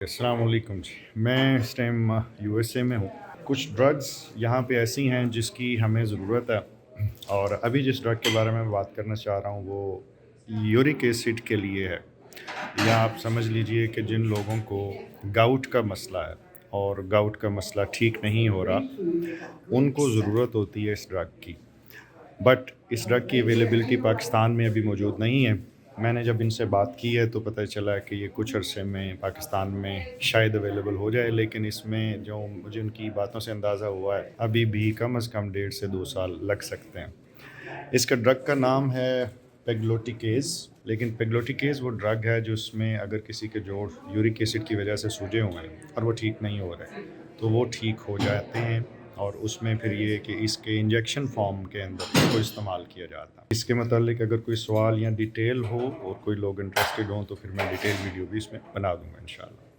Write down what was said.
السلام علیکم جی، میں اس ٹائم یو ایس اے میں ہوں۔ کچھ ڈرگز یہاں پہ ایسی ہیں جس کی ہمیں ضرورت ہے، اور ابھی جس ڈرگ کے بارے میں بات کرنا چاہ رہا ہوں وہ یورک ایسڈ کے لیے ہے، یا آپ سمجھ لیجئے کہ جن لوگوں کو گاؤٹ کا مسئلہ ہے اور گاؤٹ کا مسئلہ ٹھیک نہیں ہو رہا، ان کو ضرورت ہوتی ہے اس ڈرگ کی۔ بٹ اس ڈرگ کی اویلیبلٹی پاکستان میں ابھی موجود نہیں ہے۔ میں نے جب ان سے بات کی ہے تو پتہ چلا کہ یہ کچھ عرصے میں پاکستان میں شاید اویلیبل ہو جائے، لیکن اس میں جو مجھے ان کی باتوں سے اندازہ ہوا ہے ابھی بھی کم از کم 1.5 سے 2 سال لگ سکتے ہیں۔ اس کا ڈرگ کا نام ہے پیگلوٹیکیز، لیکن پیگلوٹیکیز وہ ڈرگ ہے جو اس میں اگر کسی کے جوڑ یورک ایسڈ کی وجہ سے سوجے ہوئے ہیں اور وہ ٹھیک نہیں ہو رہے تو وہ ٹھیک ہو جاتے ہیں، اور اس میں پھر یہ کہ اس کے انجیکشن فارم کے اندر اس کو استعمال کیا جاتا ہے۔ اس کے متعلق اگر کوئی سوال یا ڈیٹیل ہو اور کوئی لوگ انٹرسٹڈ ہوں تو پھر میں ڈیٹیل ویڈیو بھی اس میں بنا دوں گا انشاءاللہ۔